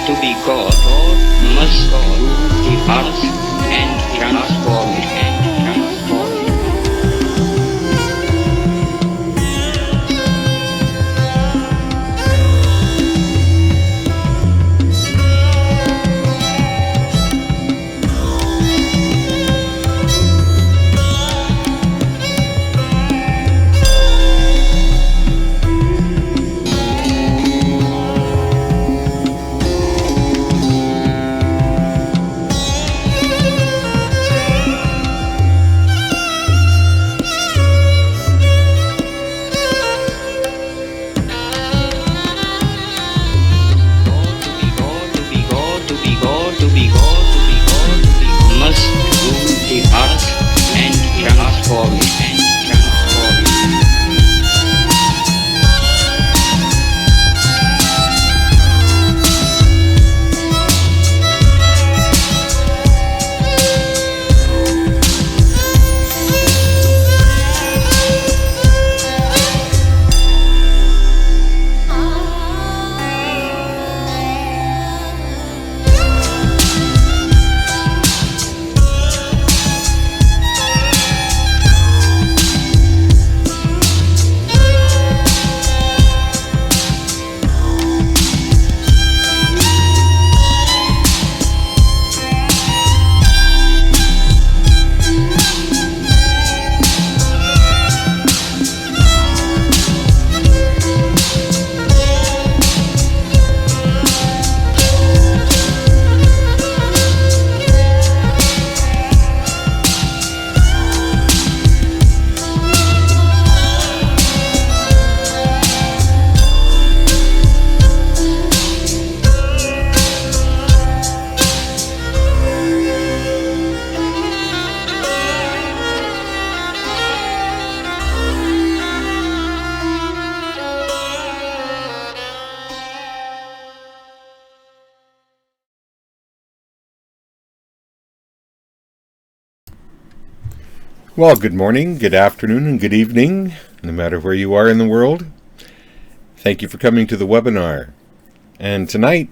To be God must do the earth and transform it. Well, good morning, good afternoon, and good evening, no matter where you are in the world. Thank you for coming to the webinar. And tonight,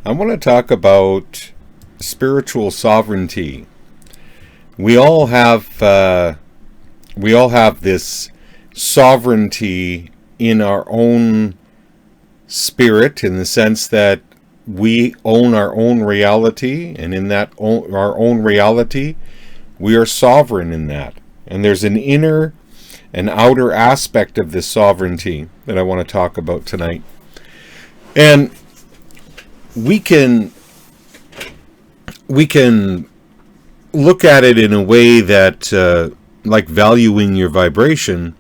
I want to talk about spiritual sovereignty. We all have this sovereignty in our own spirit, in the sense that we own our own reality, and in that our own reality, we are sovereign in that. And there's an inner and outer aspect of this sovereignty that I want to talk about tonight. And we can look at it in a way that, like valuing your vibration,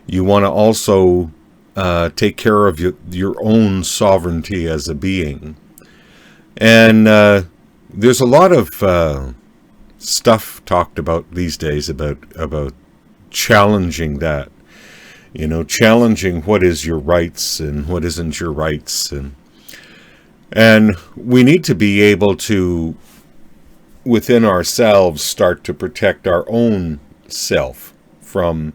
you want to also take care of your own sovereignty as a being. And there's a lot of stuff talked about these days about challenging that, challenging what is your rights and what isn't your rights, and we need to be able to, within ourselves, start to protect our own self from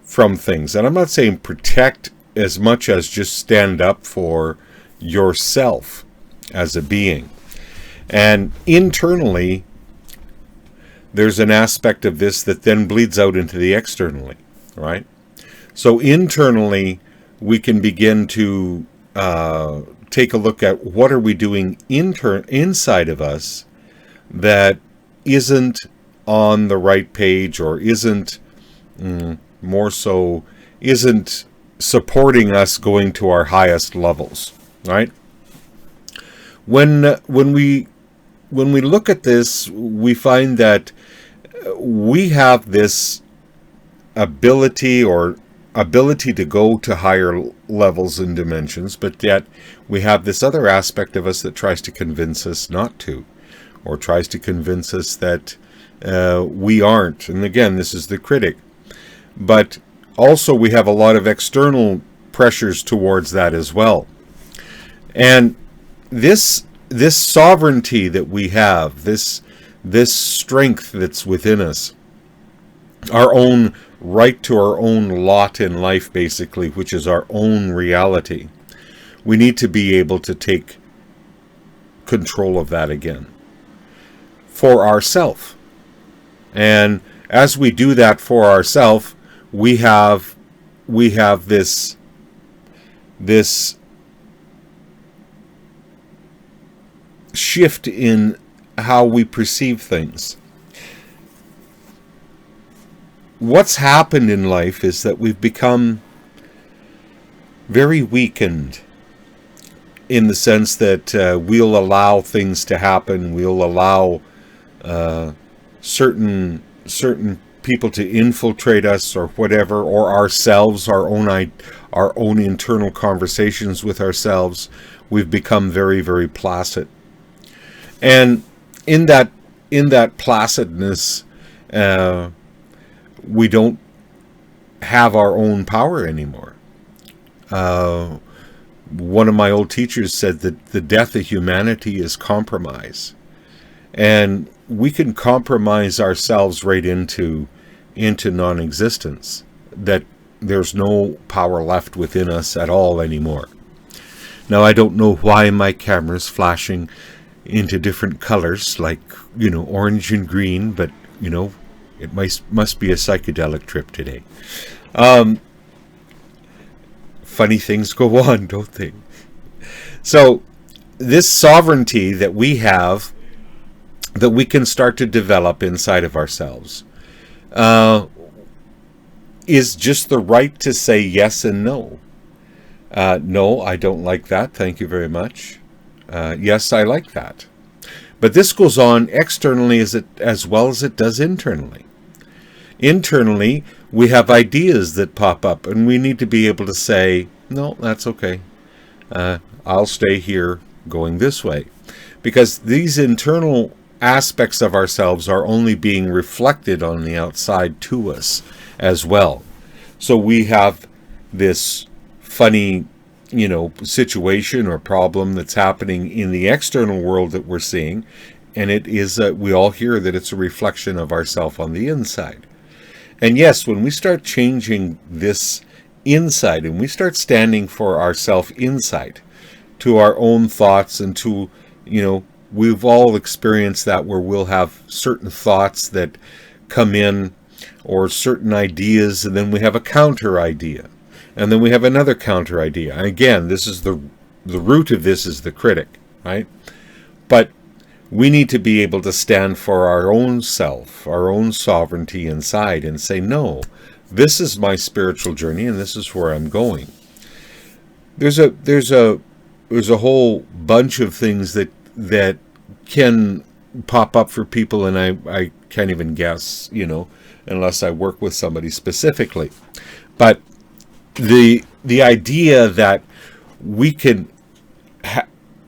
things. And I'm not saying protect as much as just stand up for yourself as a being. And internally, there's an aspect of this that then bleeds out into the externally, right? So internally, we can begin to take a look at what are we doing inside of us that isn't on the right page, or isn't more so isn't supporting us going to our highest levels, right? When we look at this, we find that we have this ability to go to higher levels and dimensions, but yet we have this other aspect of us that tries to convince us not to, or tries to convince us that we aren't. And again, this is the critic. But also we have a lot of external pressures towards that as well. And this sovereignty that we have, this strength that's within us, our own right to our own lot in life, basically, which is our own reality. We need to be able to take control of that again for ourself. And as we do that for ourself, we have this shift in how we perceive things. What's happened in life is that we've become very weakened, in the sense that we'll allow things to happen. We'll allow certain people to infiltrate us, or whatever, or ourselves, our own internal conversations with ourselves. We've become very, very placid, and in that placidness, we don't have our own power anymore. One of my old teachers said that the death of humanity is compromise. And we can compromise ourselves right into non-existence, that there's no power left within us at all anymore. Now, I don't know why my camera's flashing into different colors, like, orange and green, but, it must be a psychedelic trip today. Funny things go on, don't they? So this sovereignty that we have, that we can start to develop inside of ourselves, is just the right to say yes and no. No, I don't like that. Thank you very much. Yes, I like that. But this goes on externally as well as it does internally. Internally, we have ideas that pop up, and we need to be able to say, no, that's okay. I'll stay here going this way. Because these internal aspects of ourselves are only being reflected on the outside to us as well. So we have this funny, situation or problem that's happening in the external world that we're seeing, and it is, we all hear that it's a reflection of ourself on the inside. And yes, when we start changing this inside, and we start standing for ourself inside, to our own thoughts, and to, we've all experienced that, where we'll have certain thoughts that come in, or certain ideas, and then we have a counter idea, and then we have another counter idea. And again, this is the root of this is the critic, right? But we need to be able to stand for our own self, our own sovereignty inside, and say, no, this is my spiritual journey, and this is where I'm going. There's a whole bunch of things that can pop up for people, and I can't even guess, unless I work with somebody specifically. But the idea that we can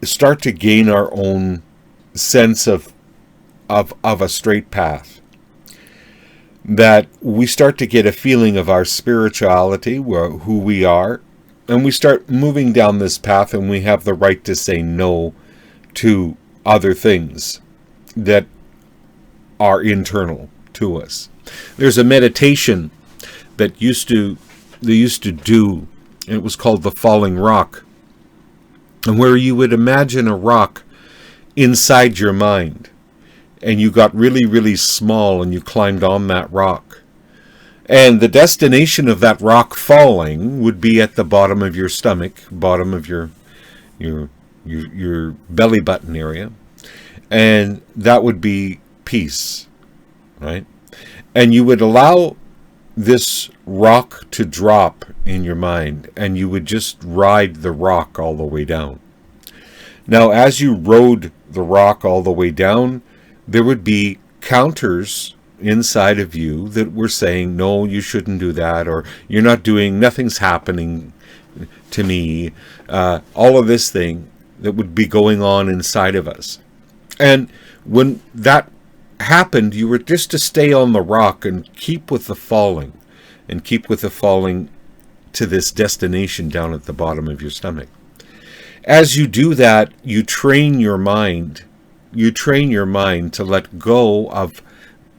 start to gain our own sense of a straight path, that we start to get a feeling of our spirituality, who we are, and we start moving down this path, and we have the right to say no to other things that are internal to us. There's a meditation that they used to do, and it was called the Falling Rock, and where you would imagine a rock inside your mind, and you got really, really small, and you climbed on that rock, and the destination of that rock falling would be at the bottom of your stomach, bottom of your belly button area, and that would be peace, right? And you would allow this rock to drop in your mind, and you would just ride the rock all the way down. Now, as you rode the rock all the way down, there would be counters inside of you that were saying, no, you shouldn't do that, or you're not doing, nothing's happening to me, all of this thing that would be going on inside of us. And when that happened, you were just to stay on the rock and keep with the falling, to this destination down at the bottom of your stomach. As you do that, you train your mind to let go of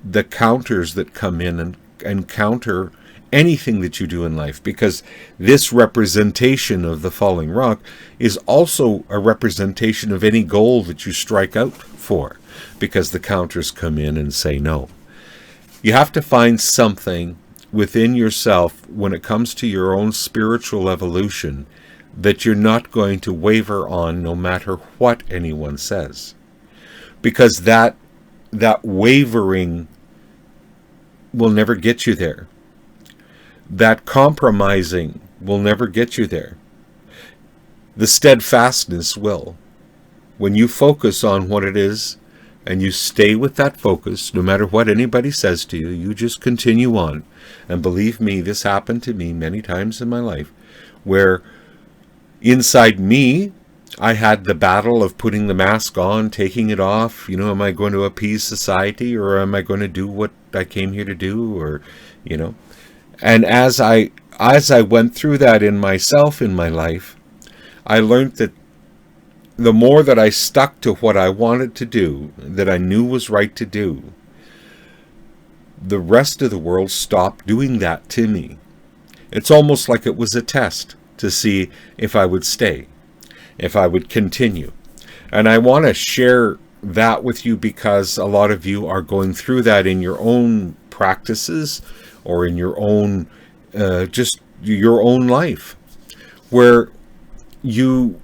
the counters that come in and counter anything that you do in life, because this representation of the falling rock is also a representation of any goal that you strike out for, because the counters come in and say no. You have to find something within yourself when it comes to your own spiritual evolution that you're not going to waver on no matter what anyone says. Because that wavering will never get you there. That compromising will never get you there. The steadfastness will. When you focus on what it is and you stay with that focus, no matter what anybody says to you, you just continue on. And believe me, this happened to me many times in my life, where inside me, I had the battle of putting the mask on, taking it off. Am I going to appease society, or am I going to do what I came here to do? Or, And as I went through that in myself, in my life, I learned that the more that I stuck to what I wanted to do, that I knew was right to do, the rest of the world stopped doing that to me. It's almost like it was a test to see if I would stay, if I would continue. And I want to share that with you because a lot of you are going through that in your own practices or in your own, just your own life, where you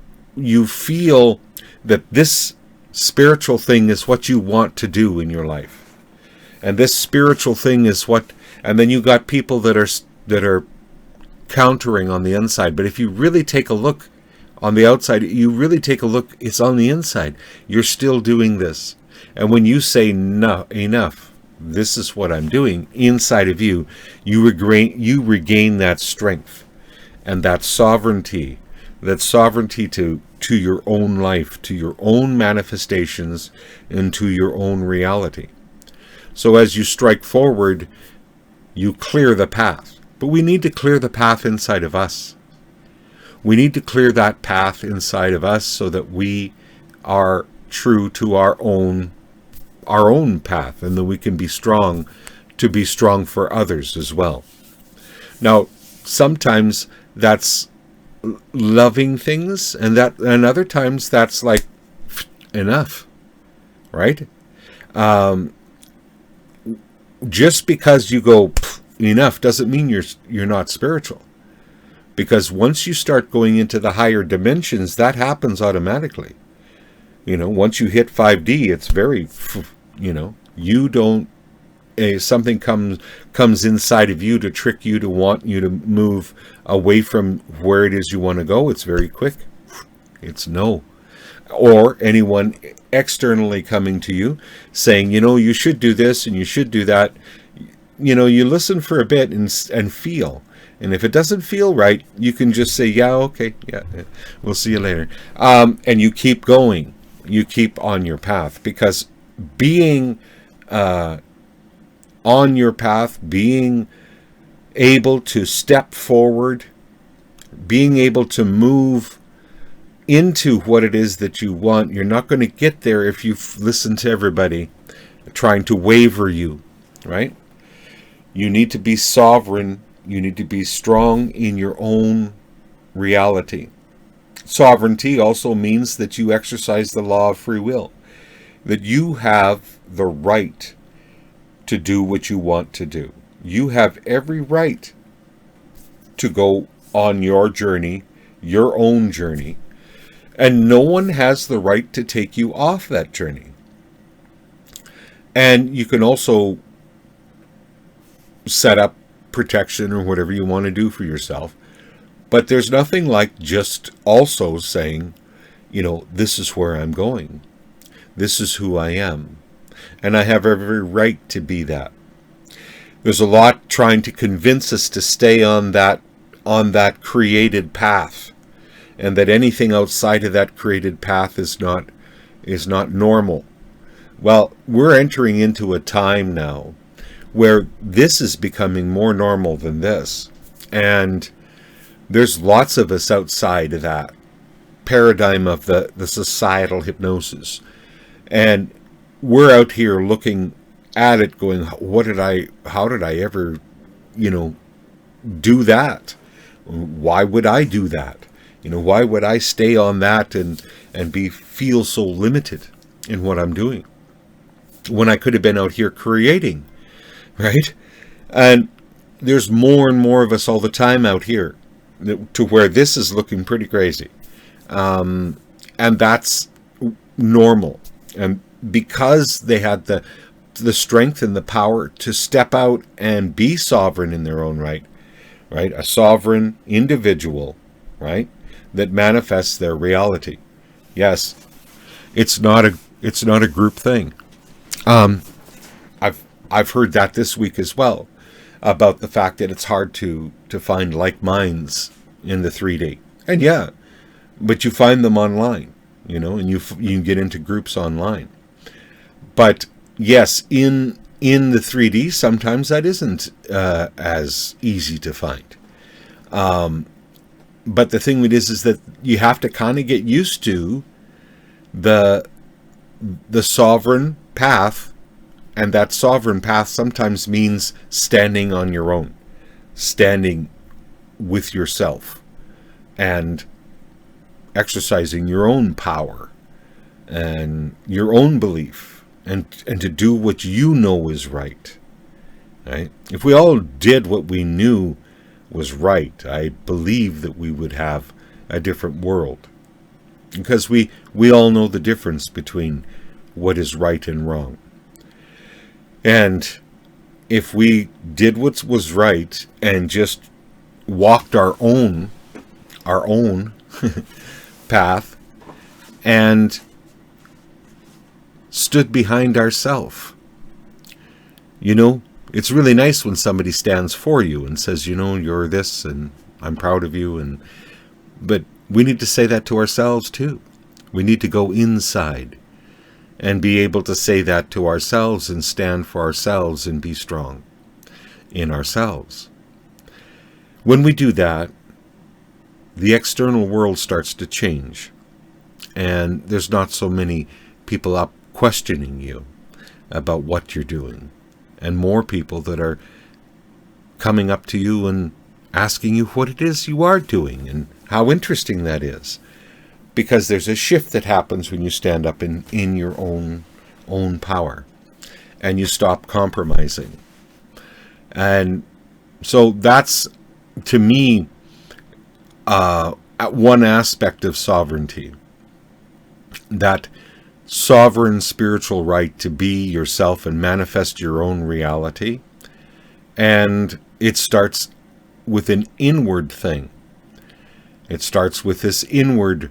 feel that this spiritual thing is what you want to do in your life. And this spiritual thing is what, and then you got people that are countering on the inside. But if you really take a look on the outside, you really take a look, it's on the inside. You're still doing this. And when you say, no, enough, this is what I'm doing, inside of you, you regain that strength and that sovereignty to your own life, to your own manifestations, and to your own reality. So as you strike forward, you clear the path. But we need to clear the path inside of us. We need to clear that path inside of us so that we are true to our own path, and that we can be strong to be strong for others as well. Now, sometimes that's loving things, and other times that's like enough, right? Just because you go enough doesn't mean you're not spiritual, because once you start going into the higher dimensions, that happens automatically. Once you hit 5D, it's very, you don't. Something comes inside of you to trick you, to want you to move away from where it is you want to go. It's very quick. It's no. Or anyone externally coming to you saying, you should do this and you should do that. You listen for a bit and feel. And if it doesn't feel right, you can just say, yeah, okay, yeah, we'll see you later. And you keep going. You keep on your path, because being on your path, being able to step forward, being able to move into what it is that you want, you're not going to get there if you listen to everybody trying to waver you, right? You need to be sovereign. You need to be strong in your own reality. Sovereignty also means that you exercise the law of free will, that you have the right to do what you want to do. You have every right to go on your journey, your own journey, and no one has the right to take you off that journey. And you can also set up protection or whatever you want to do for yourself. But there's nothing like just also saying, this is where I'm going. This is who I am. And I have every right to be that. There's a lot trying to convince us to stay on that created path, and that anything outside of that created path is not normal. Well, we're entering into a time now where this is becoming more normal than this. And there's lots of us outside of that paradigm of the societal hypnosis. And we're out here looking at it going, how did I ever, do that? Why would I do that? Why would I stay on that and feel so limited in what I'm doing when I could have been out here creating, right? And there's more and more of us all the time out here to where this is looking pretty crazy. And that's normal. And because they had the strength and the power to step out and be sovereign in their own right? A sovereign individual, right? That manifests their reality. Yes, it's not a group thing. I've heard that this week as well, about the fact that it's hard to find like minds in the 3D. And yeah, but you find them online, and you can get into groups online. But yes, in the 3D, sometimes that isn't as easy to find. But the thing is that you have to kind of get used to the sovereign path, and that sovereign path sometimes means standing on your own, standing with yourself, and exercising your own power and your own belief, and to do what you know is right. Right? If we all did what we knew was right, I believe that we would have a different world, because we all know the difference between what is right and wrong. And if we did what was right and just walked our own path and stood behind ourselves, it's really nice when somebody stands for you and says, you're this and I'm proud of you, but we need to say that to ourselves too. We need to go inside and be able to say that to ourselves and stand for ourselves and be strong in ourselves. When we do that, the external world starts to change, and there's not so many people up questioning you about what you're doing, and more people that are coming up to you and asking you what it is you are doing and how interesting that is. Because there's a shift that happens when you stand up in your own power, and you stop compromising. And so that's, to me, one aspect of sovereignty, that sovereign spiritual right to be yourself and manifest your own reality. And it starts with an inward thing. It starts with this inward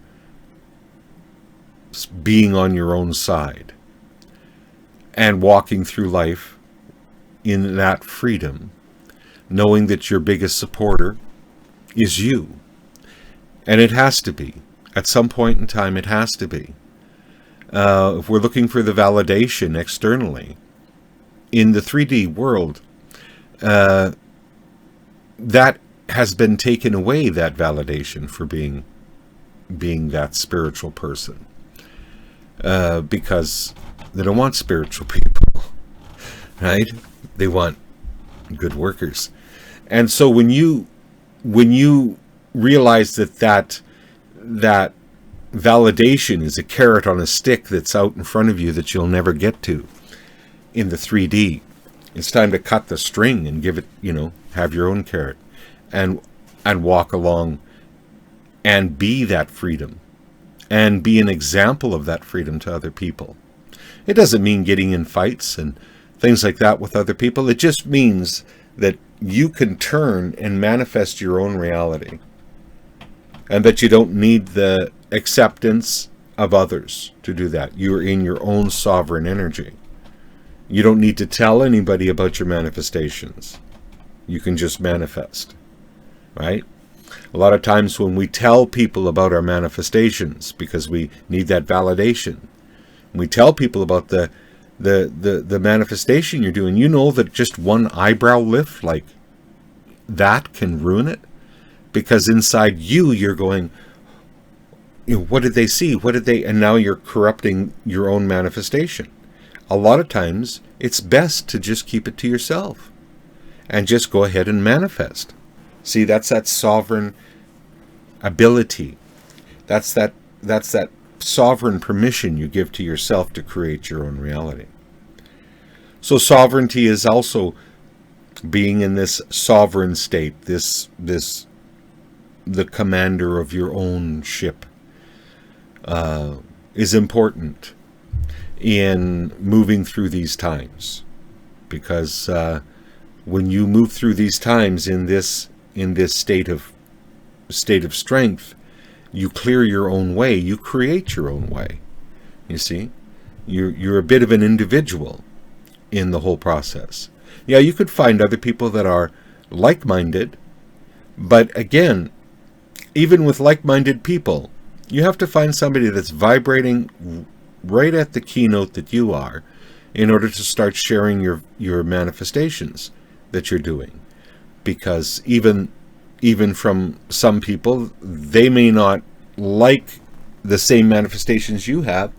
being on your own side and walking through life in that freedom, knowing that your biggest supporter is you. And it has to be. At some point in time, it has to be. If we're looking for the validation externally, in the 3D world, that has been taken away, that validation for being that spiritual person. Because they don't want spiritual people, right? They want good workers. And so when you realize that validation is a carrot on a stick that's out in front of you that you'll never get to in the 3D, it's time to cut the string and give it, have your own carrot and walk along and be that freedom and be an example of that freedom to other people. It doesn't mean getting in fights and things like that with other people. It just means that you can turn and manifest your own reality, and that you don't need the acceptance of others to do that. You're in your own sovereign energy. You don't need to tell anybody about your manifestations. You can just manifest, right? A lot of times when we tell people about our manifestations, because we need that validation, we tell people about the manifestation you're doing, that just one eyebrow lift like that can ruin it. Because inside you're going, what did they see? And now you're corrupting your own manifestation. A lot of times, it's best to just keep it to yourself and just go ahead and manifest. See, that's that sovereign ability. That's that sovereign permission you give to yourself to create your own reality. So sovereignty is also being in this sovereign state, the commander of your own ship, is important in moving through these times, because when you move through these times in this state of strength, you clear your own way, you create your own way. You see, you're a bit of an individual in the whole process. Yeah, you could find other people that are like-minded, but again, even with like-minded people, you have to find somebody that's vibrating right at the keynote that you are in order to start sharing your manifestations that you're doing. Because even from some people, they may not like the same manifestations you have,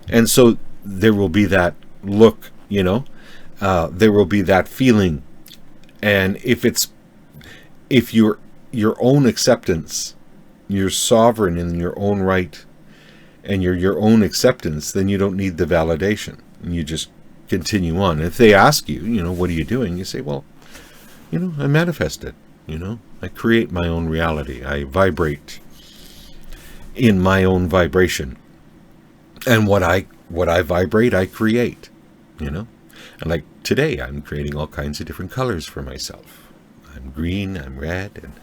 and so there will be that look, there will be that feeling. And if your own acceptance, you're sovereign in your own right, and you're your own acceptance, then you don't need the validation, and you just continue on. And if they ask you, what are you doing? You say, well, I manifest it. I create my own reality. I vibrate in my own vibration, and what I vibrate, I create. And like today, I'm creating all kinds of different colors for myself. I'm green, I'm red, and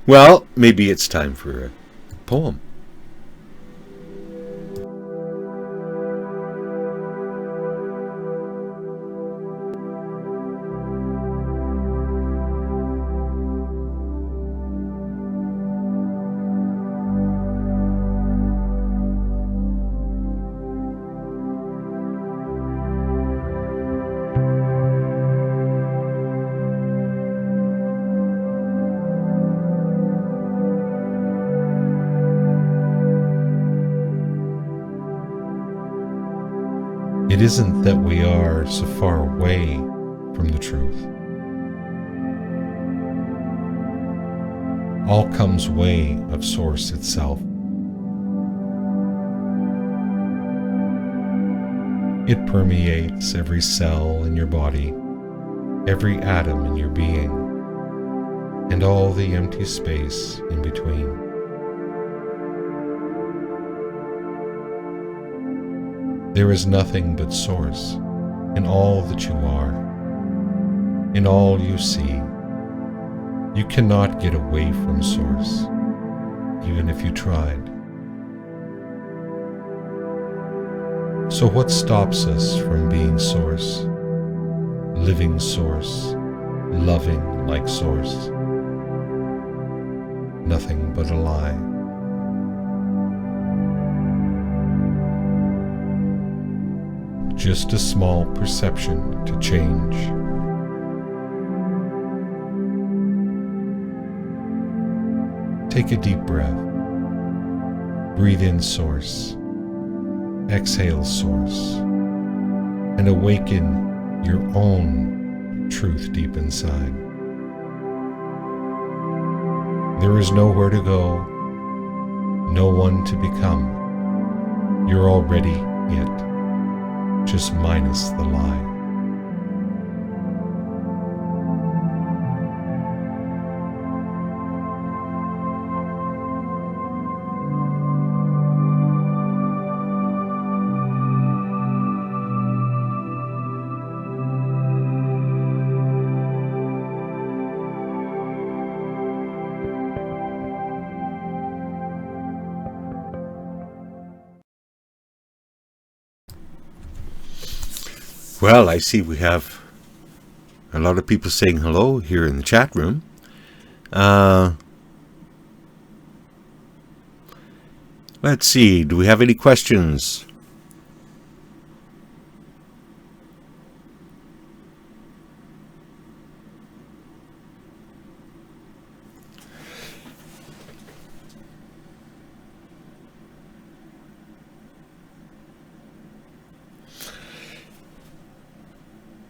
well, maybe it's time for a poem. It isn't that we are so far away from the truth. All comes way of Source itself. It permeates every cell in your body, every atom in your being, and all the empty space in between. There is nothing but Source in all that you are, in all you see. You cannot get away from Source, even if you tried. So what stops us from being Source, living Source, loving like Source? Nothing but a lie. Just a small perception to change. Take a deep breath. Breathe in Source. Exhale Source. And awaken your own truth deep inside. There is nowhere to go, no one to become. You're already it. Just minus the lie. Well, I see we have a lot of people saying hello here in the chat room. Let's see, do we have any questions?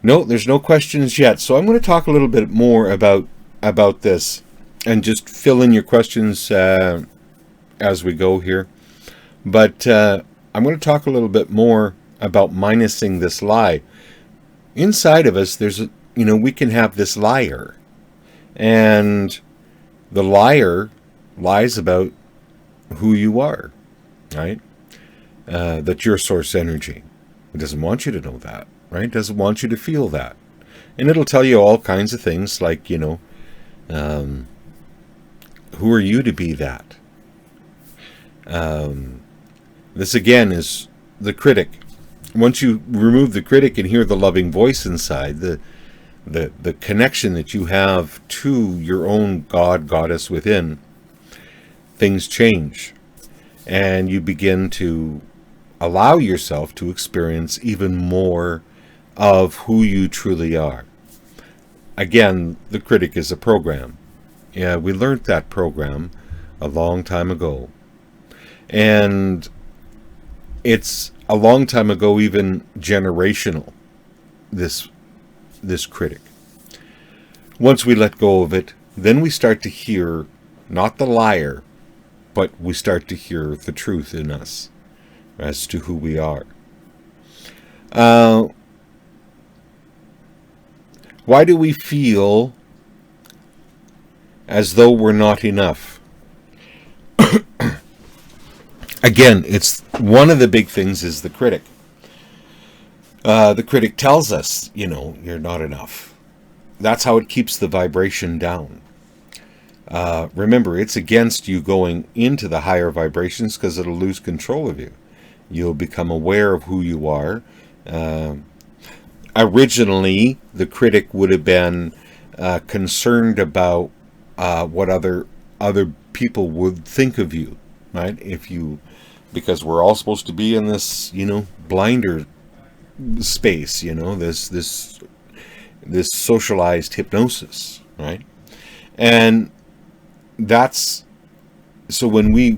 No, there's no questions yet. So I'm going to talk a little bit more about this, and just fill in your questions as we go here. But I'm going to talk a little bit more about minusing this lie. Inside of us, we can have this liar, and the liar lies about who you are, right? That you're source energy. It doesn't want you to know that, right? It doesn't want you to feel that. And it'll tell you all kinds of things like, who are you to be that? This again is the critic. Once you remove the critic and hear the loving voice inside, the connection that you have to your own God, goddess within, things change. And you begin to allow yourself to experience even more of who you truly are. Again, the critic is a program. Yeah, we learned that program a long time ago. And it's a long time ago, even generational, this critic. Once we let go of it, then we start to hear not the liar, but we start to hear the truth in us as to who we are. Why do we feel as though we're not enough? Again, it's one of the big things is the critic. The critic tells us, you're not enough. That's how it keeps the vibration down. Remember, it's against you going into the higher vibrations because it'll lose control of you. You'll become aware of who you are. Originally, the critic would have been concerned about what other people would think of you, right? Because we're all supposed to be in this, blinder space, this socialized hypnosis, right? And that's so when we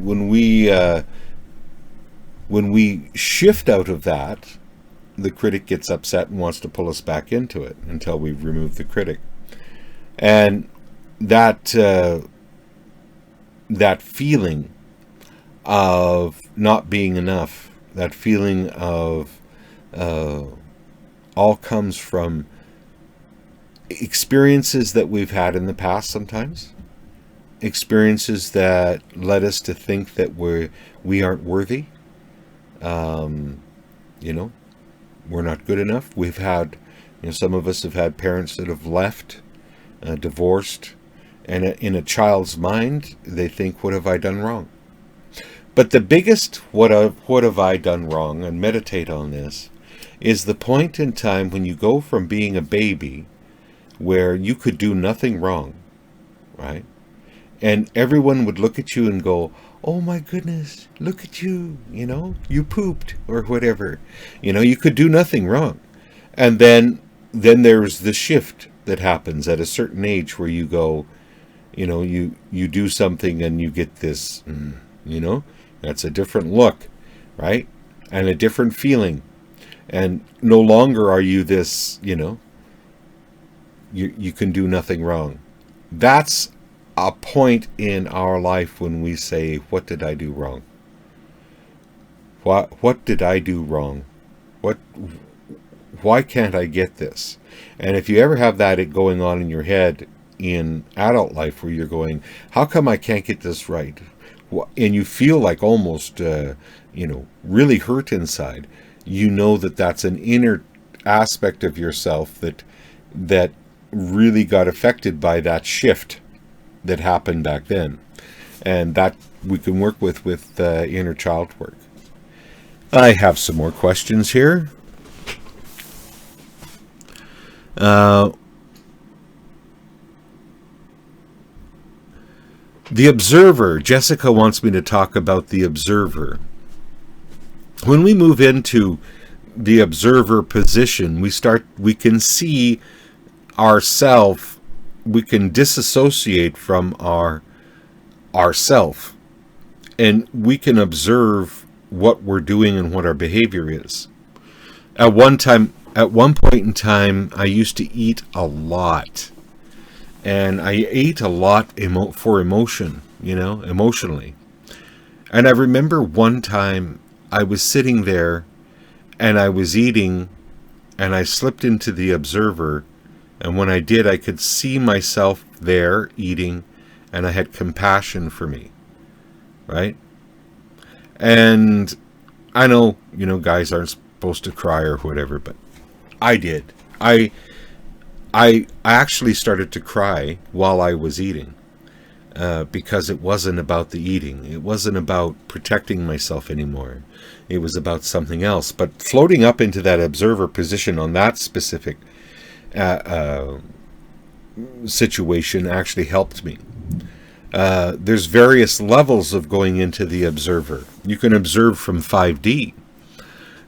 shift out of that, the critic gets upset and wants to pull us back into it until we've removed the critic. And that feeling of not being enough, that feeling of all comes from experiences that we've had in the past sometimes. Experiences that led us to think that we aren't worthy. We're not good enough. We've had, some of us have had parents that have left, divorced, and in a child's mind, they think, what have I done wrong? But the biggest what have I done wrong, and meditate on this, is the point in time when you go from being a baby where you could do nothing wrong, right? And everyone would look at you and go, oh my goodness, look at you, you pooped or whatever. You could do nothing wrong. And then there's the shift that happens at a certain age where you go, you do something and you get this, that's a different look, right? And a different feeling. And no longer are you this, you can do nothing wrong. That's a point in our life when we say, what did I do wrong? What did I do wrong? Why can't I get this? And if you ever have that going on in your head in adult life where you're going, how come I can't get this right? And you feel like almost, really hurt inside, that's an inner aspect of yourself that really got affected by that shift that happened back then, and that we can work with inner child work. I have some more questions here. The observer. Jessica wants me to talk about the observer. When we move into the observer position, we can see ourself. We can disassociate from ourself, and we can observe what we're doing and what our behavior is. At one time at one point in time, I used to eat a lot. And I ate a lot for emotion, emotionally. And I remember one time I was sitting there and I was eating and I slipped into the observer. And when I did, I could see myself there eating and I had compassion for me. Right? And I know, guys aren't supposed to cry or whatever, but I did. I actually started to cry while I was eating because it wasn't about the eating. It wasn't about protecting myself anymore. It was about something else. But floating up into that observer position on that specific situation actually helped me. There's various levels of going into the observer. You can observe from 5D,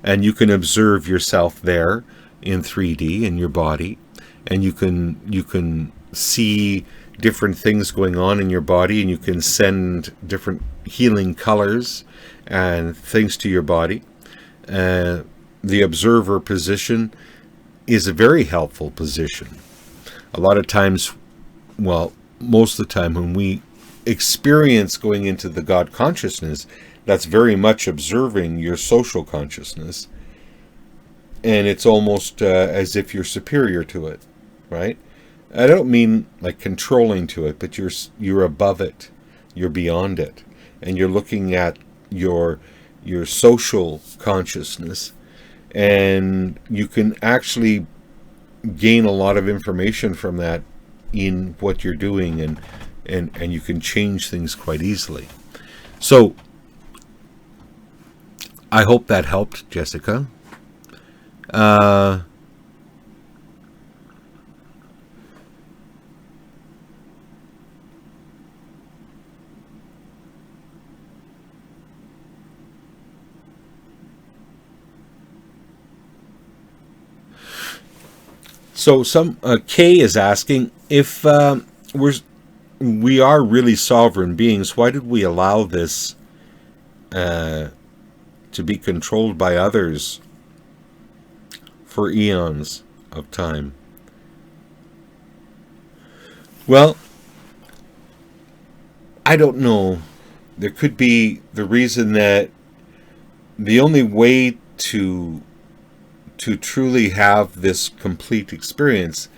and you can observe yourself there in 3D in your body, and you can see different things going on in your body, and you can send different healing colors and things to your body. The observer position is a very helpful position. A lot of times, well, most of the time when we experience going into the God consciousness, that's very much observing your social consciousness, and it's almost as if you're superior to it, right? I don't mean like controlling to it, but you're above it, you're beyond it, and you're looking at your social consciousness, and you can actually gain a lot of information from that in what you're doing, and you can change things quite easily. So I hope that helped, Jessica. So Kay is asking if we are really sovereign beings. Why did we allow this to be controlled by others for eons of time? Well, I don't know. There could be the reason that the only way to truly have this complete experience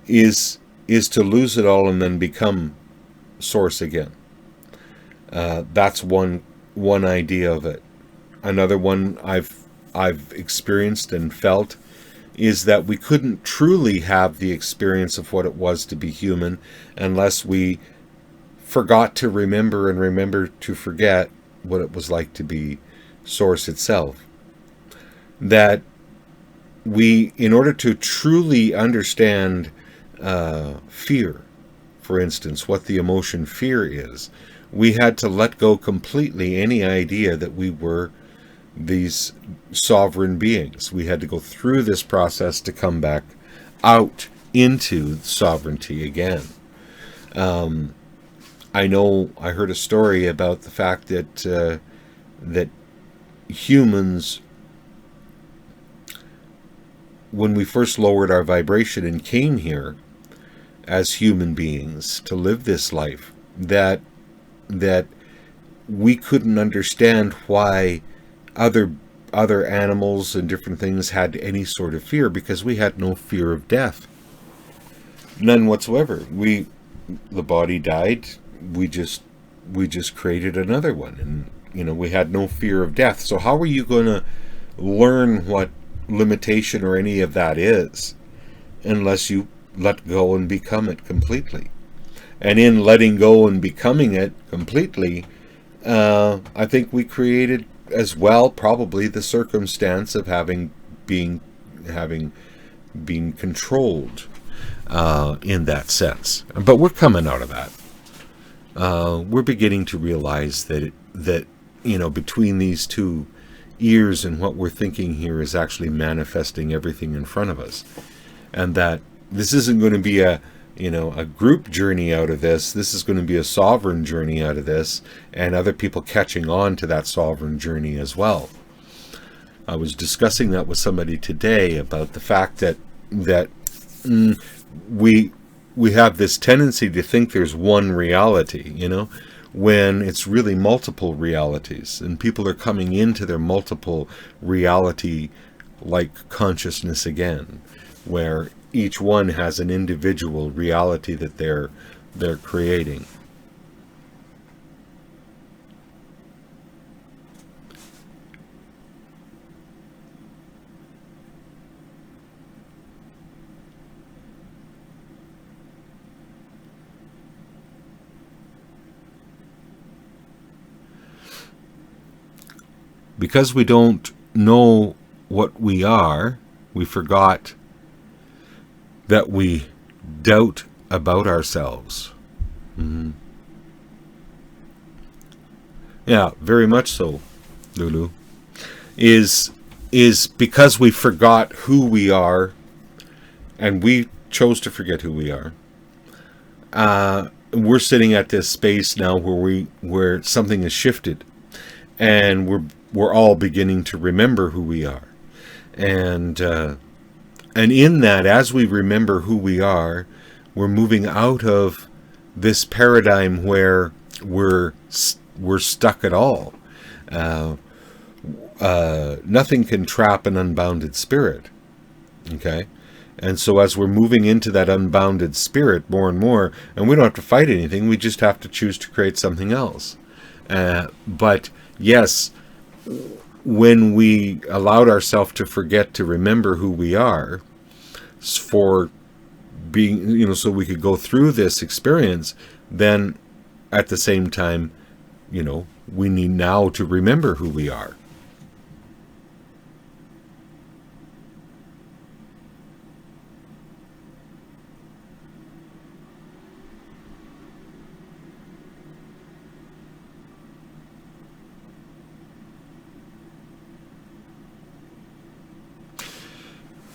is to lose it all and then become source again. That's one idea of it. Another one I've experienced and felt is that we couldn't truly have the experience of what it was to be human unless we forgot to remember and remember to forget what it was like to be source itself. That we, in order to truly understand fear, for instance, what the emotion fear is, we had to let go completely any idea that we were these sovereign beings. We had to go through this process to come back out into sovereignty again. I know I heard a story about the fact that that humans, when we first lowered our vibration and came here as human beings to live this life, that we couldn't understand why other animals and different things had any sort of fear, because we had no fear of death. None whatsoever. The body died, we just created another one, and we had no fear of death. So how are you going to learn what limitation or any of that is unless you let go and become it completely? And in letting go and becoming it completely, I think we created as well probably the circumstance of having been controlled in that sense. But we're coming out of that. We're beginning to realize that between these two ears and what we're thinking here is actually manifesting everything in front of us, and that this isn't going to be a group journey out of this. This is going to be a sovereign journey out of this, and other people catching on to that sovereign journey as well. I was discussing that with somebody today about the fact that we have this tendency to think there's one reality, when it's really multiple realities, and people are coming into their multiple reality like consciousness again, where each one has an individual reality that they're creating. Because we don't know what we are, we forgot that we doubt about ourselves. Mm-hmm. Yeah, very much so, Lulu. Is because we forgot who we are, and we chose to forget who we are. We're sitting at this space now where something has shifted, and we're all beginning to remember who we are, and in that, as we remember who we are, we're moving out of this paradigm where we're stuck at all. Nothing can trap an unbounded spirit. Okay, and so as we're moving into that unbounded spirit more and more, and we don't have to fight anything, we just have to choose to create something else. But yes, when we allowed ourselves to forget to remember who we are, for being, so we could go through this experience, then at the same time, we need now to remember who we are.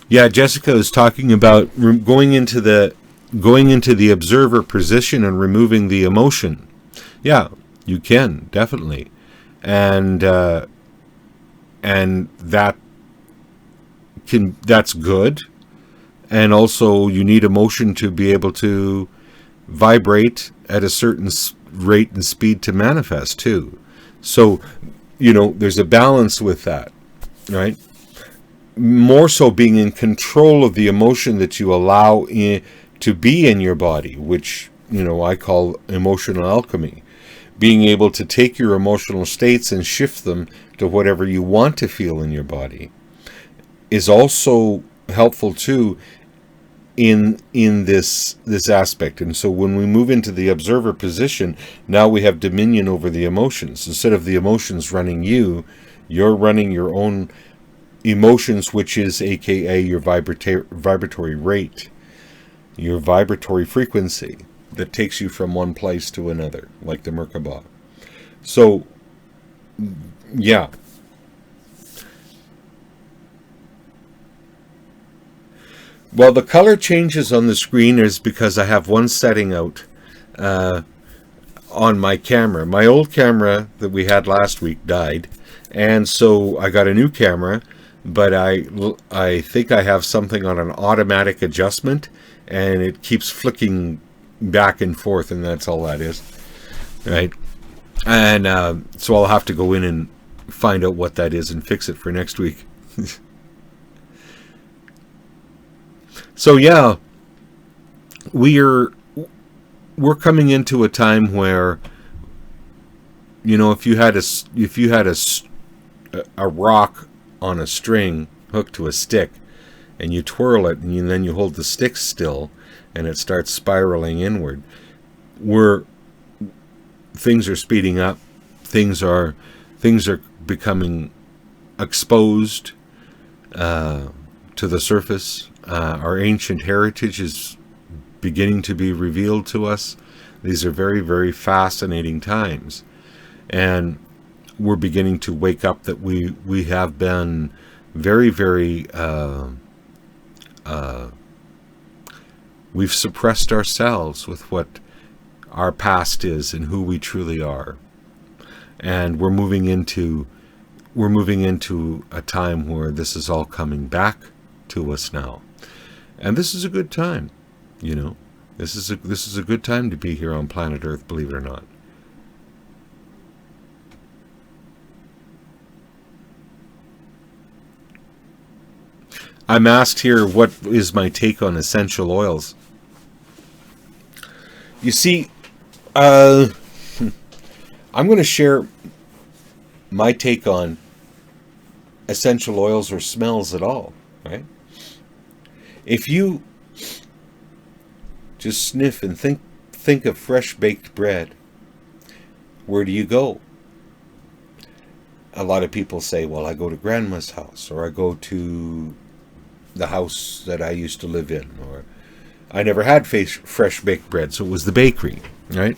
Yeah, Jessica is talking about going into the observer position and removing the emotion. Yeah, you can, definitely, and that's good, and also you need emotion to be able to vibrate at a certain rate and speed to manifest too. So, there's a balance with that, right? More so being in control of the emotion that you allow to be in your body, which I call emotional alchemy. Being able to take your emotional states and shift them to whatever you want to feel in your body is also helpful too in this aspect. And so when we move into the observer position, now we have dominion over the emotions. Instead of the emotions running you, you're running your own emotions, which is aka your vibratory rate, your vibratory frequency that takes you from one place to another, like the Merkaba. So, yeah. Well, the color changes on the screen is because I have one setting out on my camera. My old camera that we had last week died, and so I got a new camera. But I think I have something on an automatic adjustment, and it keeps flicking back and forth, and that's all that is, right? And so I'll have to go in and find out what that is and fix it for next week. So yeah, we're coming into a time where, if you had a rock on a string hooked to a stick, and you twirl it, and then you hold the stick still, and it starts spiraling inward. Things are speeding up. Things are becoming exposed to the surface. Our ancient heritage is beginning to be revealed to us. These are very, very fascinating times, and we're beginning to wake up that we have been very, very we've suppressed ourselves with what our past is and who we truly are, and we're moving into we're moving into a time where this is all coming back to us now. And this is a good time, you know. This is a good time to be here on planet Earth, believe it or not. I'm asked here, what is my take on essential oils? You see, I'm going to share my take on essential oils or smells at all, right? If you just sniff and think of fresh baked bread, where do you go? A lot of people say, well, I go to grandma's house, or I go to the house that I used to live in, or I never had fresh baked bread, so it was the bakery, right?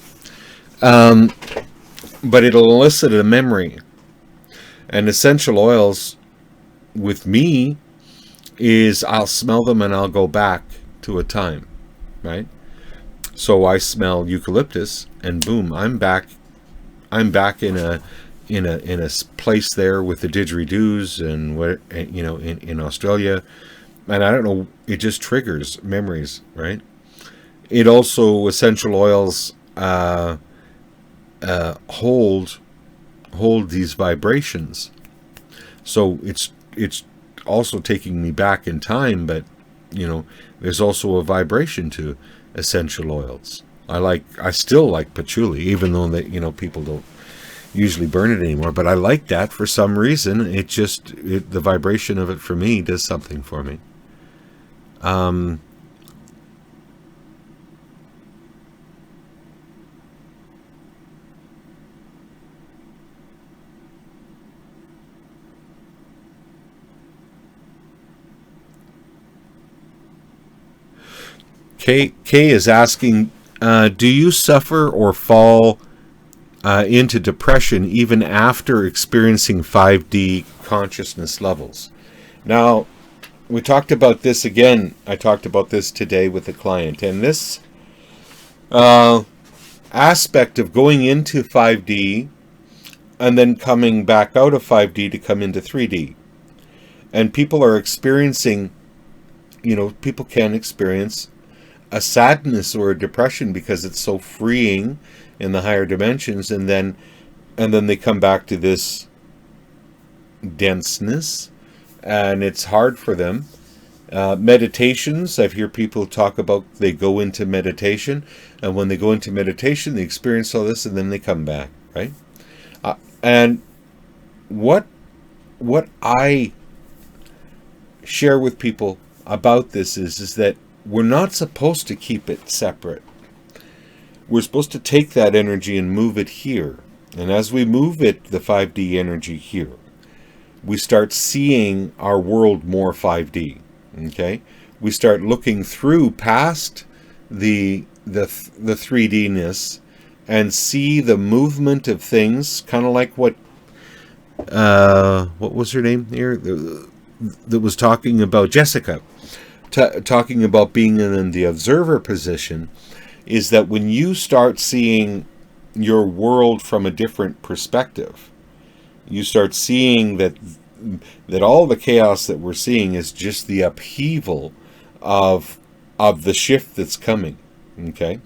But it'll elicit a memory. And essential oils, with me, is I'll smell them and I'll go back to a time, right? So I smell eucalyptus, and boom, I'm back in a place there with the didgeridoos and what, you know, in Australia. And I don't know, it just triggers memories, right? It also, essential oils hold these vibrations. So it's also taking me back in time, but you know, there's also a vibration to essential oils. I still like patchouli, even though that, you know, people don't usually burn it anymore, but I like that for some reason. The vibration of it for me does something for me. Kay is asking, do you suffer or fall into depression even after experiencing 5D consciousness levels? Now, we talked about this again. I talked about this today with a client, and this aspect of going into 5D and then coming back out of 5D to come into 3D. And people are experiencing, you know, people can experience a sadness or a depression because it's so freeing in the higher dimensions, and then they come back to this denseness, and it's hard for them. Meditations, I've heard people talk about, they go into meditation, and when they go into meditation, they experience all this, and then they come back, right? And what I share with people about this is that we're not supposed to keep it separate. We're supposed to take that energy and move it here. And as we move it, the 5D energy here, we start seeing our world more 5D. Okay? We start looking through past the 3D-ness and see the movement of things, kind of like what was her name here? That was talking about Jessica. Talking about being in the observer position, is that when you start seeing your world from a different perspective, you start seeing that all the chaos that we're seeing is just the upheaval of the shift that's coming. Okay,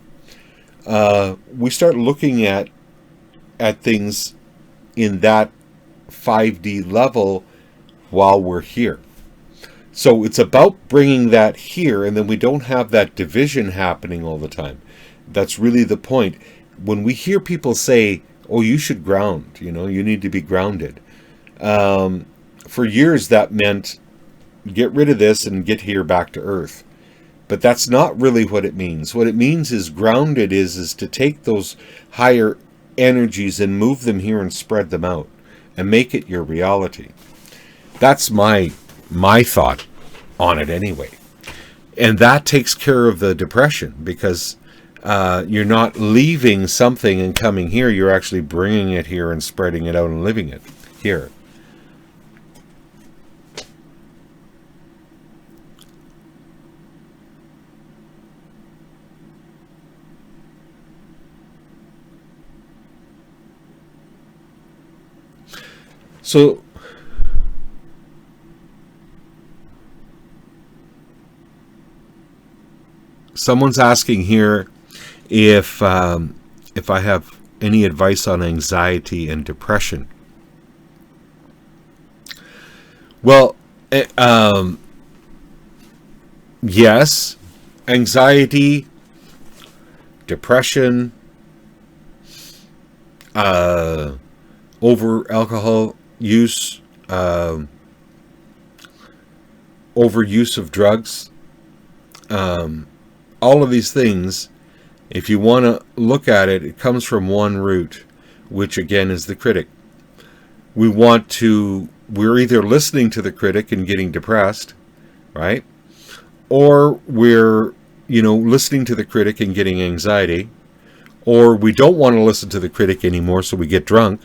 we start looking at things in that 5D level while we're here. So it's about bringing that here, and then we don't have that division happening all the time. That's really the point. When we hear people say, oh, you should ground, you know, you need to be grounded. For years that meant get rid of this and get here back to earth. But that's not really what it means. What it means is grounded is to take those higher energies and move them here and spread them out and make it your reality. That's my thought on it anyway. And that takes care of the depression, because you're not leaving something and coming here. You're actually bringing it here and spreading it out and living it here. So Someone's asking here if I have any advice on anxiety and depression. Well, yes, anxiety, depression, over alcohol use, overuse of drugs, all of these things, if you want to look at it, it comes from one root, which again is the critic. We're either listening to the critic and getting depressed, right? Or we're, listening to the critic and getting anxiety, or we don't want to listen to the critic anymore, so we get drunk.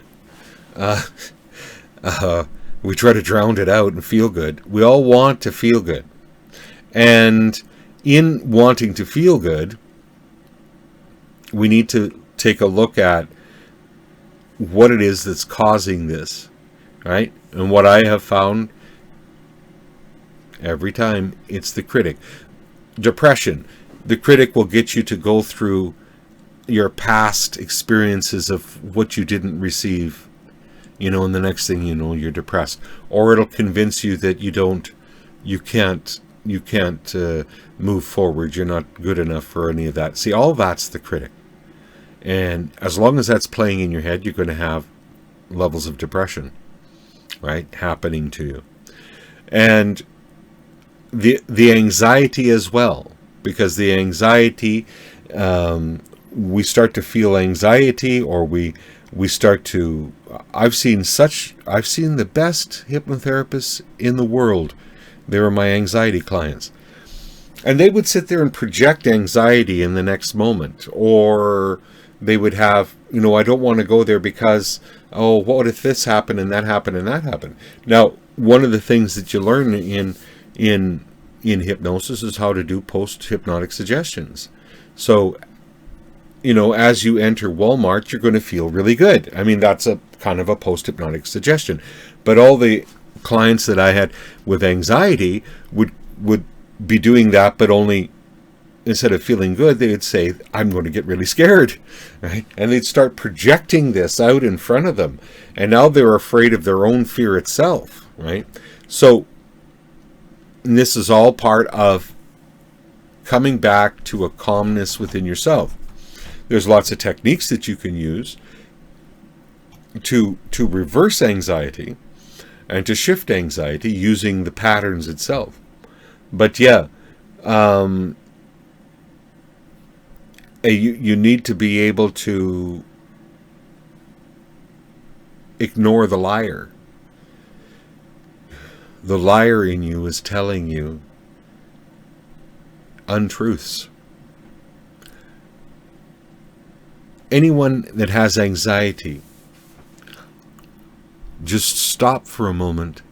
We try to drown it out and feel good. We all want to feel good. And in wanting to feel good, we need to take a look at what it is that's causing this, right? And what I have found every time, it's the critic. Depression. The critic will get you to go through your past experiences of what you didn't receive, and the next thing you know, you're depressed. Or it'll convince you that you can't move forward. You're not good enough for any of that. See, all that's the critic. And as long as that's playing in your head, you're going to have levels of depression, right, happening to you. And the anxiety as well, because the anxiety, we start to feel anxiety, or we start to, I've seen the best hypnotherapists in the world. They were my anxiety clients. And they would sit there and project anxiety in the next moment, or they would have, I don't want to go there because, what if this happened and that happened and that happened? Now, one of the things that you learn in hypnosis is how to do post-hypnotic suggestions. So, as you enter Walmart, you're going to feel really good. I mean, that's a kind of a post-hypnotic suggestion. But all the clients that I had with anxiety would be doing that, but only, instead of feeling good, they would say, I'm going to get really scared, right? And they'd start projecting this out in front of them. And now they're afraid of their own fear itself, right? So this is all part of coming back to a calmness within yourself. There's lots of techniques that you can use to reverse anxiety and to shift anxiety using the patterns itself. But yeah, you need to be able to ignore the liar. The liar in you is telling you untruths. Anyone that has anxiety, just stop for a moment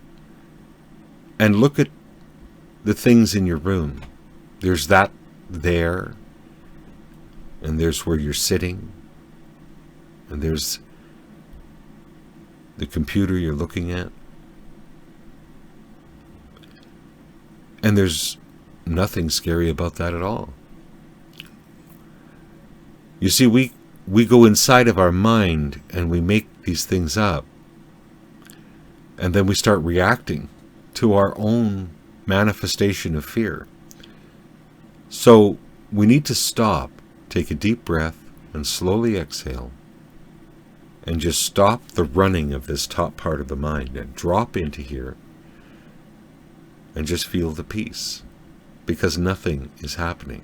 and look at the things in your room. There's that there, and there's where you're sitting, and there's the computer you're looking at, and there's nothing scary about that at all. You see, we go inside of our mind and we make these things up, and then we start reacting to our own manifestation of fear. So we need to stop, take a deep breath, and slowly exhale, and just stop the running of this top part of the mind and drop into here and just feel the peace, because nothing is happening.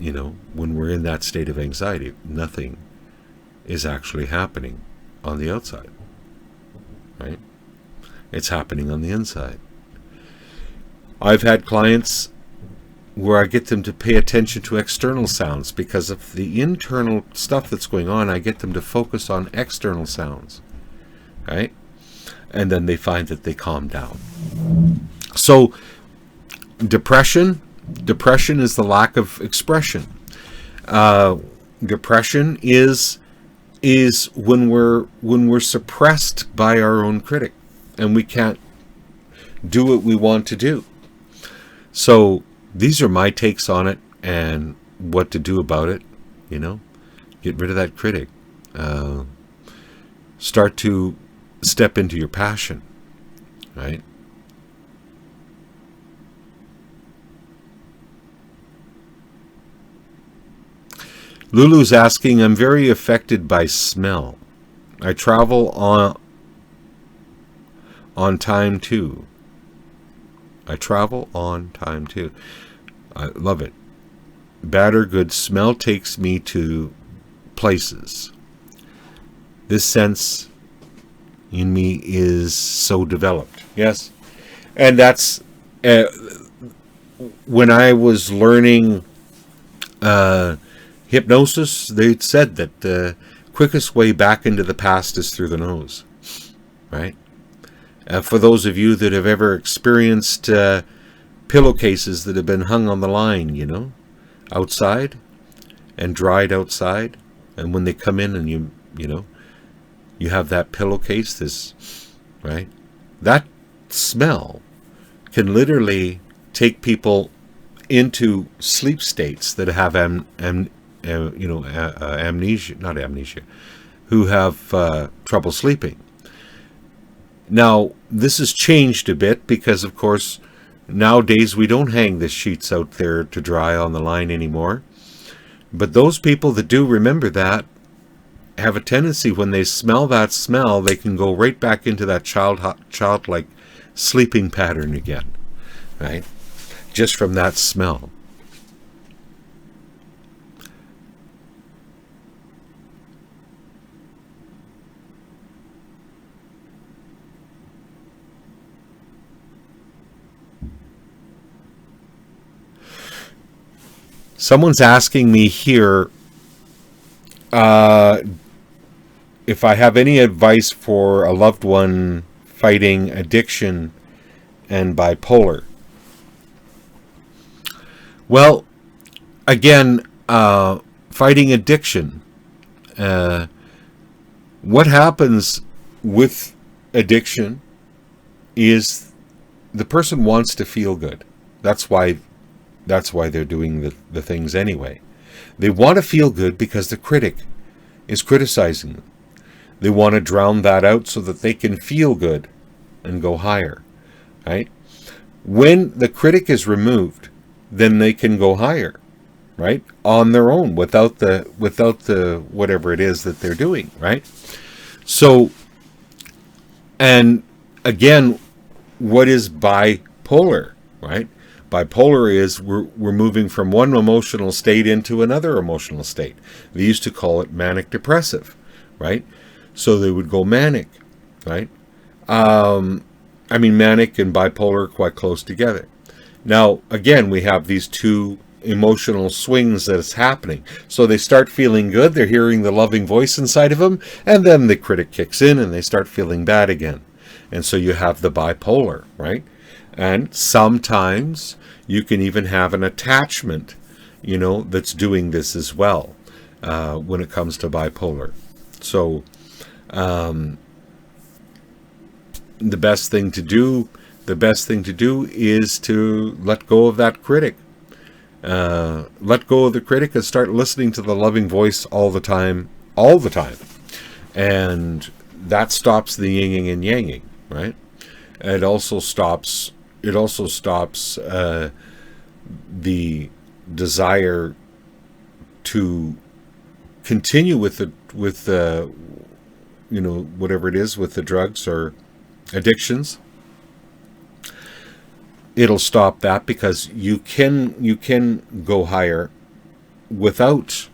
When we're in that state of anxiety, nothing is actually happening on the outside, right? It's happening on the inside. I've had clients where I get them to pay attention to external sounds because of the internal stuff that's going on. I get them to focus on external sounds, right? And then they find that they calm down. So depression is the lack of expression. Depression is when we're suppressed by our own critic, and we can't do what we want to do. So these are my takes on it and what to do about it. Get rid of that critic. Start to step into your passion, right? Lulu's asking, I'm very affected by smell. I travel on time too. I travel on time too. I love it. Bad or good, smell takes me to places. This sense in me is so developed. Yes. And that's when I was learning hypnosis, they said that the quickest way back into the past is through the nose, right? For those of you that have ever experienced pillowcases that have been hung on the line, outside and dried outside, and when they come in and you have that pillowcase, right? That smell can literally take people into sleep states that have amnesia, not amnesia, who have trouble sleeping. Now, this has changed a bit because, of course, nowadays we don't hang the sheets out there to dry on the line anymore. But those people that do remember that have a tendency, when they smell that smell, they can go right back into that childlike sleeping pattern again, right? Just from that smell. Someone's asking me here if I have any advice for a loved one fighting addiction and bipolar. Well, again, fighting addiction. What happens with addiction is the person wants to feel good. That's why they're doing the things anyway. They want to feel good because the critic is criticizing them. They want to drown that out so that they can feel good and go higher, right? When the critic is removed, then they can go higher, right? On their own, without the whatever it is that they're doing, right? So, and again, what is bipolar, right? Bipolar is we're moving from one emotional state into another emotional state. They used to call it manic depressive, right? So they would go manic, right? Manic and bipolar are quite close together. Now, again, we have these two emotional swings that is happening. So they start feeling good, they're hearing the loving voice inside of them, and then the critic kicks in and they start feeling bad again. And so you have the bipolar, right? And sometimes you can even have an attachment, that's doing this as well when it comes to bipolar. So the best thing to do is to let go of that critic. Let go of the critic and start listening to the loving voice all the time. And that stops the yin and yanging, right? It also stops the desire to continue with whatever it is, with the drugs or addictions. It'll stop that because you can go higher without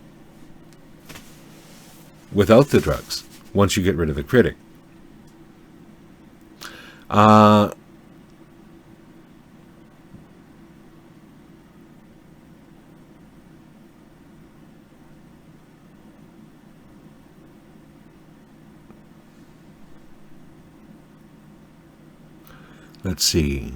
the drugs once you get rid of the critic. Let's see.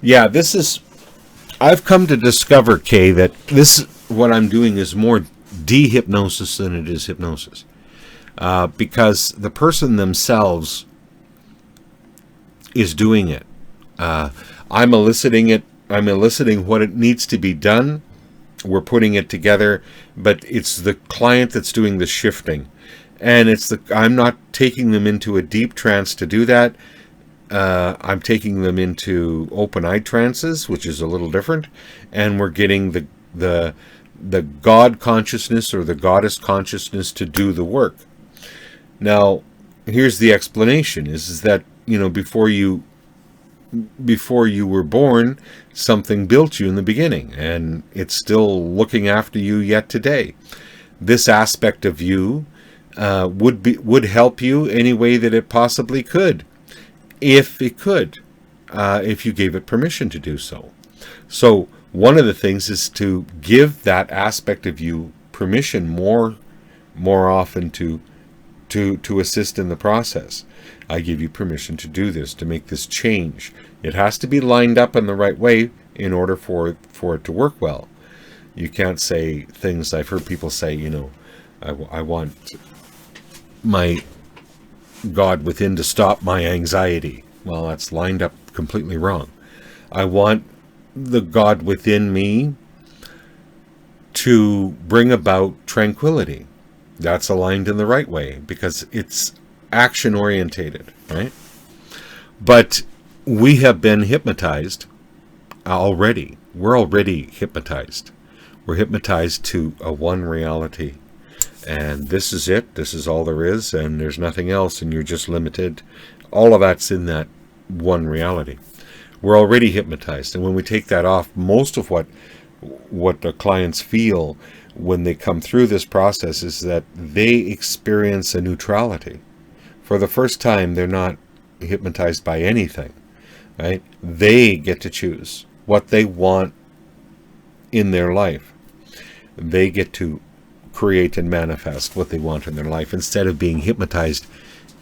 Yeah, this is, I've come to discover, Kay, that what I'm doing is more de-hypnosis than it is hypnosis. Because the person themselves is doing it. I'm eliciting it. I'm eliciting what it needs to be done. We're putting it together, but it's the client that's doing the shifting. And I'm not taking them into a deep trance to do that. I'm taking them into open-eye trances, which is a little different, and we're getting the God consciousness or the goddess consciousness to do the work. Now, here's the explanation: is that before you were born, something built you in the beginning, and it's still looking after you yet today. This aspect of you would help you any way that it possibly could. If it could, if you gave it permission to do so. So one of the things is to give that aspect of you permission more often to assist in the process. I give you permission to do this, to make this change. It has to be lined up in the right way in order for it to work well. You can't say things I've heard people say, I want my God within to stop my anxiety. Well, that's lined up completely wrong. I want the God within me to bring about tranquility. That's aligned in the right way because it's action orientated, right? But we have been hypnotized already. We're already hypnotized. We're hypnotized to a one reality. And this is it. This is all there is, and there's nothing else, and you're just limited. All of that's in that one reality. We're already hypnotized, and when we take that off, most of what the clients feel when they come through this process is that they experience a neutrality. For the first time, they're not hypnotized by anything, right? They get to choose what they want in their life. They get to create and manifest what they want in their life instead of being hypnotized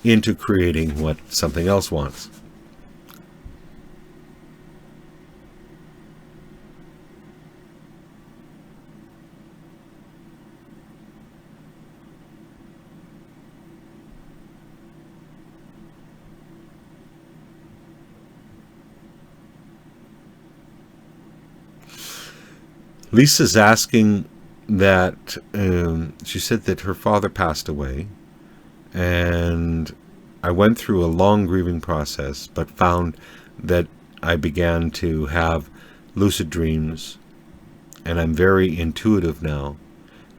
into creating what something else wants. Lisa's asking that she said that her father passed away, and I went through a long grieving process, but found that I began to have lucid dreams, and I'm very intuitive now.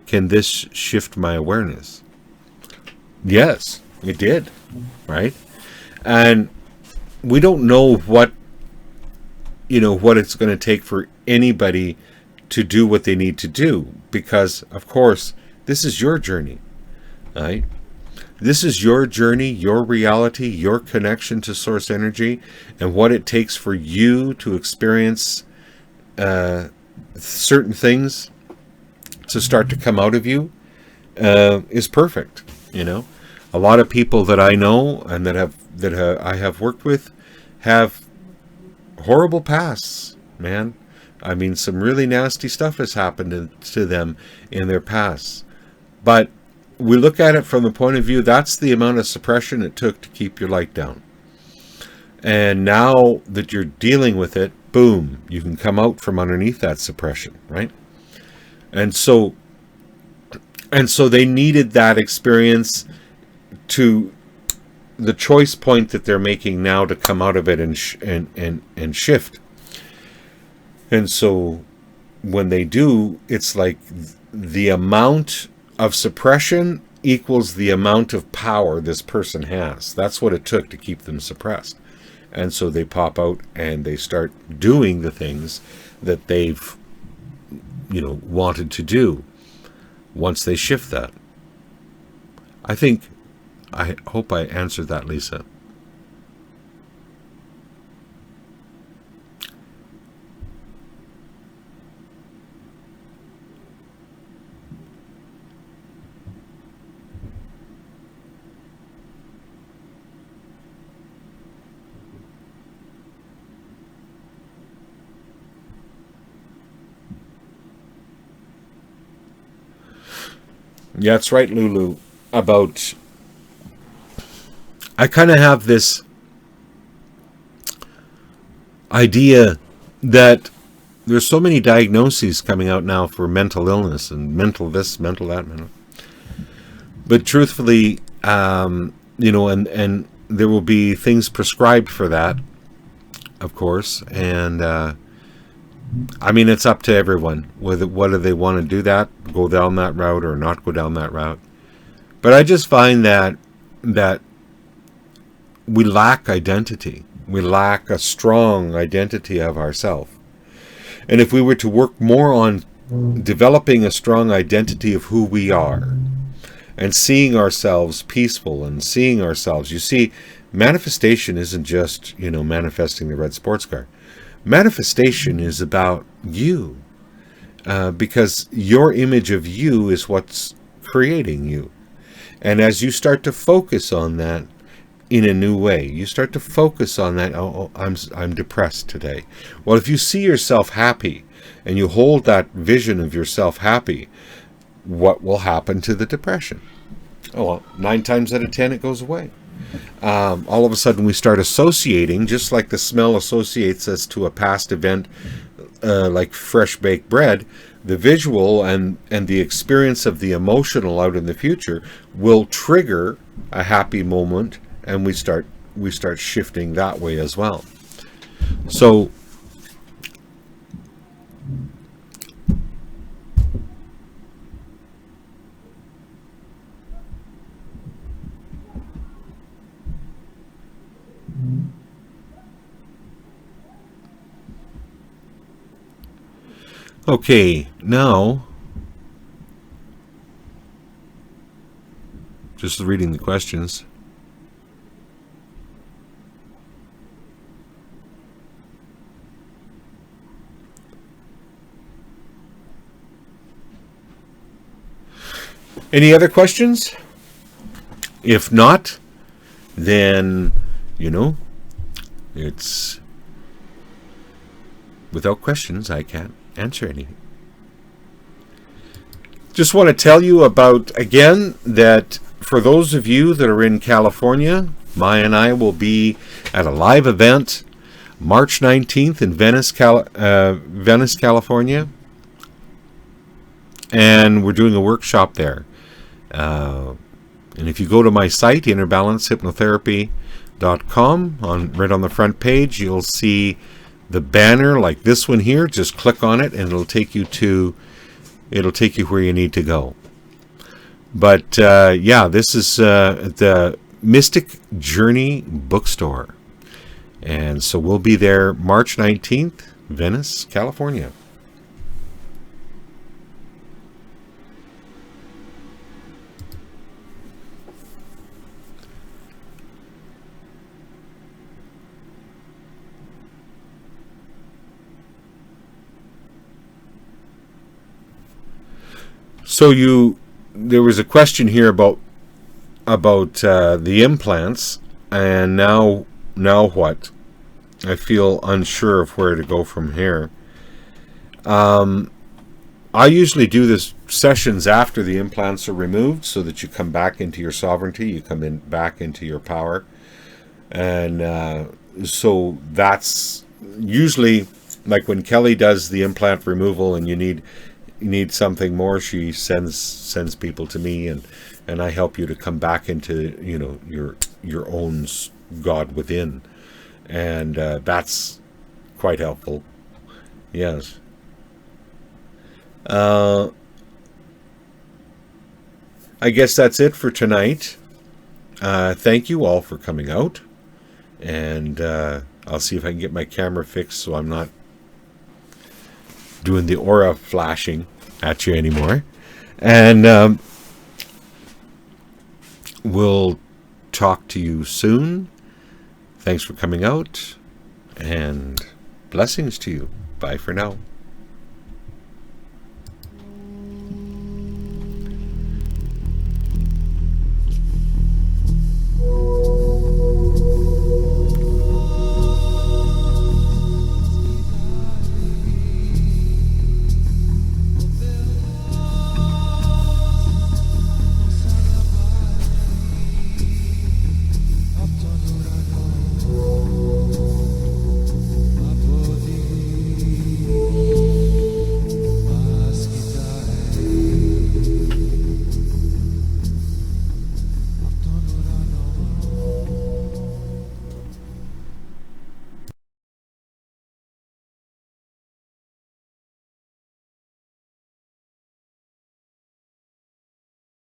Can this shift my awareness? Yes, it did, right? And we don't know what it's going to take for anybody to do what they need to do, because of course this is your journey, right? This is your journey, your reality, your connection to source energy, and what it takes for you to experience certain things to start to come out of you is perfect. A lot of people that I know and that I have worked with have horrible pasts, man. I mean, some really nasty stuff has happened to them in their past. But we look at it from the point of view, that's the amount of suppression it took to keep your light down. And now that you're dealing with it, boom, you can come out from underneath that suppression, right? And so they needed that experience to the choice point that they're making now to come out of it and shift. And so when they do, it's like the amount of suppression equals the amount of power this person has. That's what it took to keep them suppressed. And so they pop out and they start doing the things that they've, wanted to do once they shift that. I hope I answered that, Lisa. Yeah, that's right, Lulu. About, I kind of have this idea that there's so many diagnoses coming out now for mental illness and mental this, mental that, mental. But truthfully, and there will be things prescribed for that, of course, and I mean, it's up to everyone whether they want to do that, go down that route, or not go down that route. But I just find that we lack identity. We lack a strong identity of ourselves. And if we were to work more on developing a strong identity of who we are, and seeing ourselves peaceful, and seeing ourselves, you see, manifestation isn't just, manifesting the red sports car. Manifestation is about you, because your image of you is what's creating you. And as you start to focus on that in a new way, you start to focus on that, I'm depressed today. Well, if you see yourself happy, and you hold that vision of yourself happy, what will happen to the depression? Oh, well, 9 times out of 10 it goes away. All of a sudden we start associating, just like the smell associates us to a past event, like fresh baked bread. The visual and the experience of the emotional out in the future will trigger a happy moment, and we start shifting that way as well. So okay, now, just reading the questions. Any other questions? If not, then, it's without questions, I can't answer anything. Just want to tell you about, again, that for those of you that are in California, Maya and I will be at a live event March 19th in Venice, California. And we're doing a workshop there. And if you go to my site, innerbalancehypnotherapy.com, right on the front page, you'll see the banner like this one here. Just click on it and it'll take you where you need to go. But this is the Mystic Journey Bookstore. And so we'll be there March 19th, Venice, California. So there was a question here about the implants, and now what? I feel unsure of where to go from here. I usually do this sessions after the implants are removed, so that you come back into your sovereignty, you come back into your power, and so that's usually like when Kelly does the implant removal, and you need something more, she sends people to me, and I help you to come back into your own God within, and that's quite helpful. Yes. I guess that's it for tonight. Thank you all for coming out, and I'll see if I can get my camera fixed so I'm not doing the aura flashing at you anymore. And we'll talk to you soon. Thanks for coming out, and blessings to you. Bye for now.